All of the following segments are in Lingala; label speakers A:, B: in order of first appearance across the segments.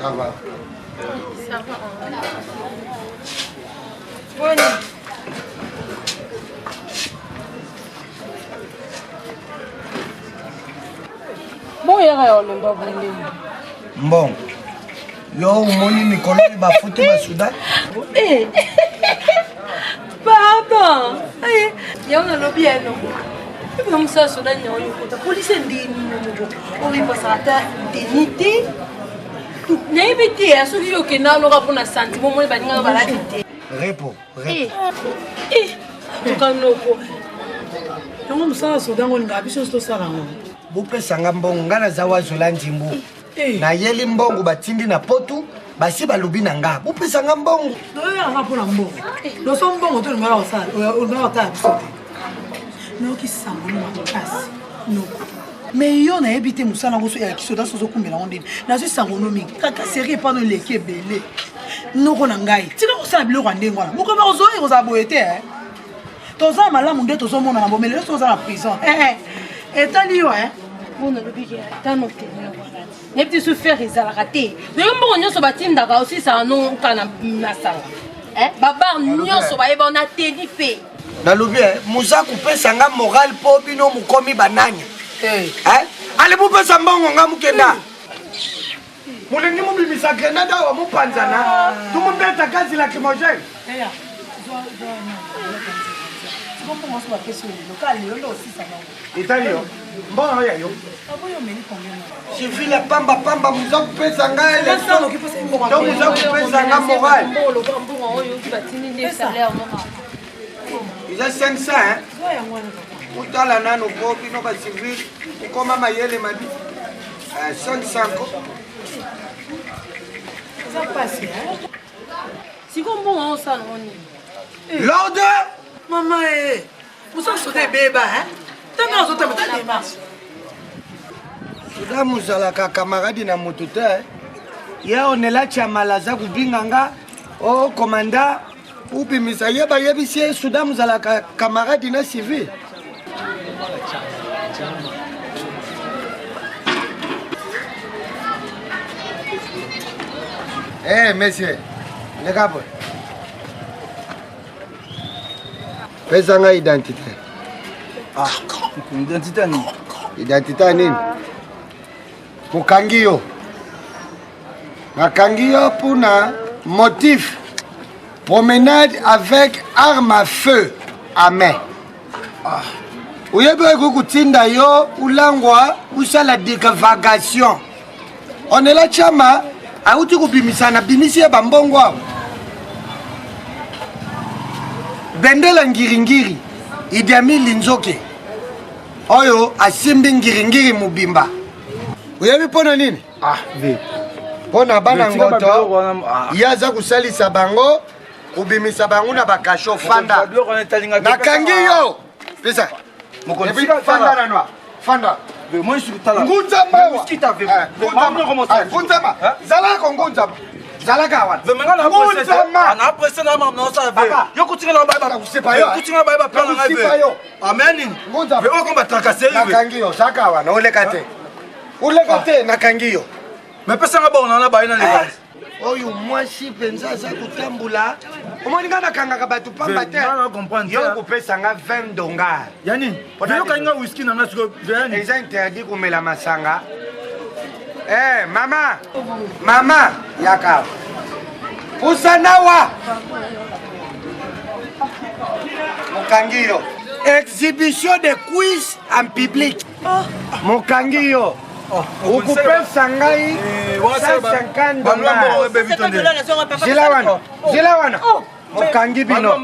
A: Ça va.
B: Ça va. Bonne. Bon, il y a un
A: Bon. Yo, umoni mikolo bafuti basuda.
B: Eh. Papa. Eh, y a un lobieno. Comme ça, soudain, il y a un police indéni. On va passer à ta dignité. N'importe à celui qui n'a pas pour la santé, mon mari va dire la vérité.
A: Repo.
B: Tu quand nous quoi?
C: Yango musala soda ngo ngabi so sala ngo.
A: Bupesa mbongo ngana zawa zolanji mbu. Na yeli mbongo batindi na potu basi balubi na nga. Bupesa mbongo.
C: No ya nga pona mbongo. No so mbongo to ngala osala. Ngala ta bisote. No kisango no makasi. No. Mais yo na ebité musala ngo so ya kisoda so kumbela ngondini. Na so sango no mingi. Kaka série pas no leke belé. No ko na ngai. Tika osala biloko ndengo wana. Moko ba ozo ko za boyete eh. Toza malamu nde tozo mona na bomele toza na prison. Etali yo eh.
B: On a le billet, t'as noté. Les petits souffres, ils ont raté. Mais on a sobatin aussi, ça non kana nasala. Eh, babar nyonso ba eba na tenife.
A: Na lubi muza kupesa nga moral po bino mukomi bananya. Ale bupesa mbongo nga mukenda. Mulingi mubimisa grenada wa mupanzana. Tumubeta kazi la kimojeni. Italio, bon yo. Chifile pamba pamba muza kupesa nga ele. Donc muza kupesa nga moral. Il a 500 hein. Utala nano bobi no ba civil, ukoma mayele madi. 500 ko.
C: Ça passe hein.
B: Si comme bon on ça non.
A: L'ordre.
C: Maman musa soda beba hein. Tanga zo tamata démarche.
A: Suda muzalaka camarade na motuta ya onela chamala za kubinganga o komanda ubimisa yeba yebisi suda muzalaka camarade na civil. Monsieur, les gars, pesa nga identité.
D: Identité nini?
A: Identité nini? Mukangi yo. Nakangi yo pour na motif. Promenade avec arme à feu à main. Uyebe kukutinda yo ulangwa usala divagation. On est là chama auti kubimisana bimisi ya bambongo wao. Bendela ngiringiri Idi Amin Linzoke oyo asimbi ngiringiri mubimba. Uyebi pona nini?
D: Vi.
A: Pona bana ngoto yaza kusalisa bango kubimisa bango na bakasho fanda. Nakangi yo. Pesa. Mokoni fanda na noa. Fanda.
D: Moi je suis talent.
A: Ngunzamba.
D: Ngunzamba.
A: Zala ko ngunzamba. Zalaka wana.
D: Vemenga na presse. Na presse na mama na sa ve. Yo kutinga na baba.
A: Kusipa yo.
D: Kutinga baba plan na ve. Amen.
A: Ngunza.
D: Ve o komba tracasser yo.
A: Nakangiyo saka wana olekate. Olekate nakangiyo.
D: Mais pesa nga ba na ba ina le.
A: Oyo mwasi penza za kutambula. Omoni ngana kanga batu pamba te.
D: Na comprendre.
A: Yo kupesa nga 20 donga.
D: Yani. Yo kanga whisky na nga siko. Yani.
A: Ils ont interdit kumela masanga. Mama. Mama, yaka. Usanawa. Mukangiro. Exhibition de quiz en public. Mukangiro. Ukupesa ngai 150 dollars. Jilawana. Mukangi bino.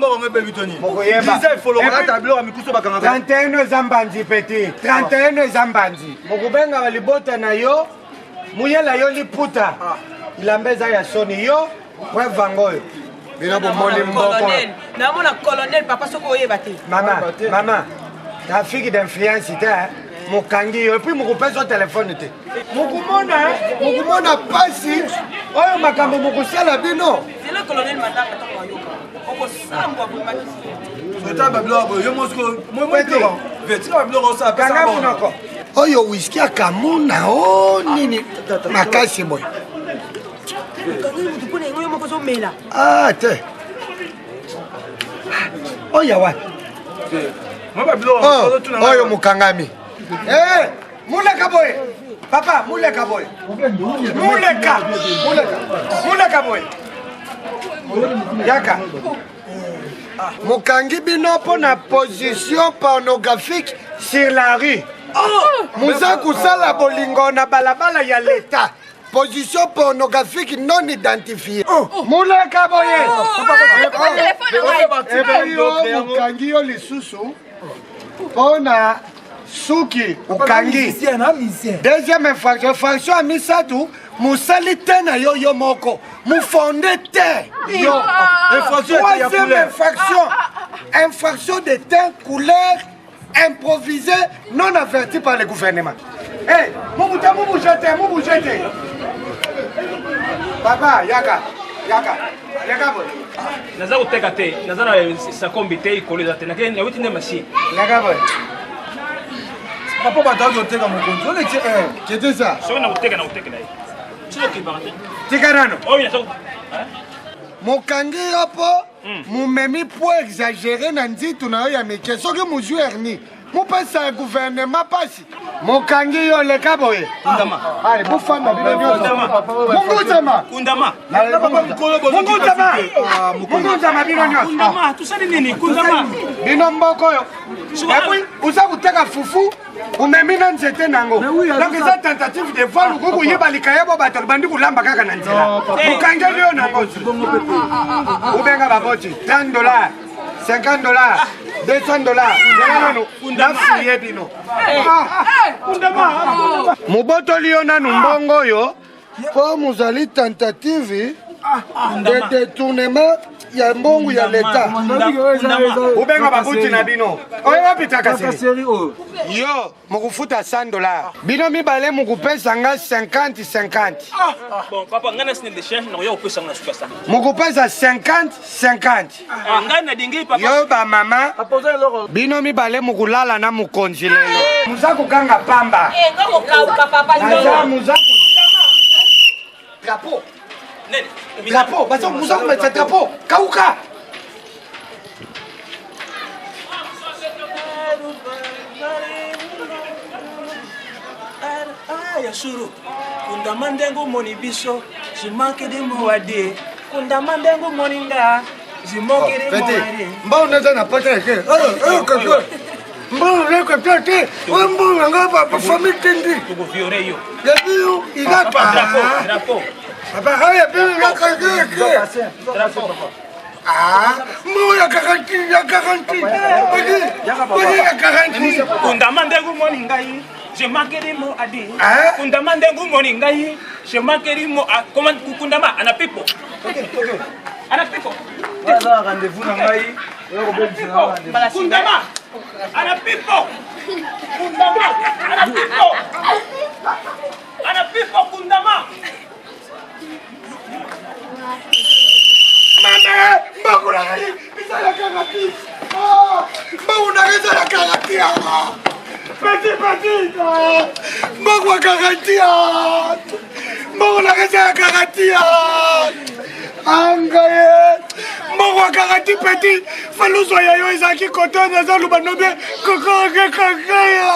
A: Mokoyeba. 31 zambanzi petit. 31 zambanzi. Mokubenga balibota na yo. Muyela yo liputa. Ilambeza ya soni yo. Kwa vangoyo. Bino bomoni mboko.
C: Na mona colonel papa soko oyeba te.
A: Mama. Ta fille d'influence ta. Mukangi yo. Et puis mukupesa téléphone te. Mukumona pasi. Oyo makambo mukusala bino.
C: C'est le colonel mandaka to yoka. Oko sambwa bumaki.
D: Sota bablo abo yo mosko. Moi vetika bablo sa pesa
A: Oyo whisky akamuna nini makasi boy. Ah, te. Oh, yawa. Oh, yo mukangami. Eh, muleka boy. Papa, muleka boy. Muleka boy. Yaka. Mukangi bino po na position pornographique sur la rue. Muza kusala bolingo na balabala ya l'État. Position pornographique non identifiée. Muleka boye. Mukangi yo lisusu. Pona suki ukangi. Deuxième infraction à misatu. Musali te na yo moko. Mufonde te. Troisième infraction de teint couleur improvisée non avertie par le gouvernement. Hey, moubouchete. Papa, yaka boy.
E: Naza uteka te, naza na sakombi te ikoleza te. Nakene na witinde machine.
A: Yaka boy.
D: Papa bataki oteka mokonzi. Ole
A: Qu'est-ce ça?
E: So na uteka na Sio kibanga.
A: Tikarano.
E: Oh, il y a ça.
A: Mokangi yopo, mumemi po exagérer na nzitu na yo ya meke. Soki muzu erni. Mupesa gouvernement pasi. Mokangi yo leka boye.
E: Kundama.
A: Allez, bufanda bino nyoso. Munguzama.
E: Kundama.
A: Munguzama bino nyoso.
E: Kundama, tusali nini? Kundama.
A: Bino mboko yo. Epi, usa kuteka fufu, umemina nzete nango. Donc eza tentative de vol kuku yibalika yebo bato bandi kulamba kaka na nzela. Mokangi yo nango. Ubenga baboti, $10. $50, $200. Mubotoli yo nanu mbongo yo po muzali tentative de détournement ya mbongo ya l'État. Ubenga babuti na bino. Oyo wapitaka seri. Yo, mukufuta $100. Bino mibale mukupesa nga 50-50.
E: Bon, papa, ngana sine de chef na yo opesa na suka sana.
A: Mukupesa 50-50.
E: Ngana dingi papa.
A: Yo ba mama. Bino mibale mukulala na mukonzi lelo. Muzaku kanga pamba.
B: Ngako kauka papa
A: Naza muzaku. Drapeau.
E: Nene.
A: Drapeau, baso muzaku metsa drapeau. Kauka.
E: Ya suru. Kundama ndengo moni biso. Jimanke de mwade. Kundama ndengo moni nga. Jimanke de mwade.
A: Mbao naza na pata ke. Kaka. Mbao reko tete. Mbao ngaba pa famille tendi.
E: Tuko viore yo.
A: Yabiyo igapa.
E: Drapeau.
A: Papa haya biyo ngaka ke.
E: Drapeau.
A: Mbao ya garanti. Bagi.
E: Kundama ndengo moni ngai. Je manquerai mo adi. Kundama ndengu moni ngai. Je manquerai mo comment kundama ana pipo. Ana pipo.
D: Voilà rendez-vous na ngai.
E: Kundama. Ana pipo. Kundama. Ana pipo. Ana pipo kundama.
A: Mama, mbao na ngai. Isa ya garanti. Mbao na ngai ya garanti. Petit, mbongo garantia, mbongo na kesa garantia, angaye, mbongo garanti petit, faluso ya yo izaki koto na zalu banobe kokokekakaya.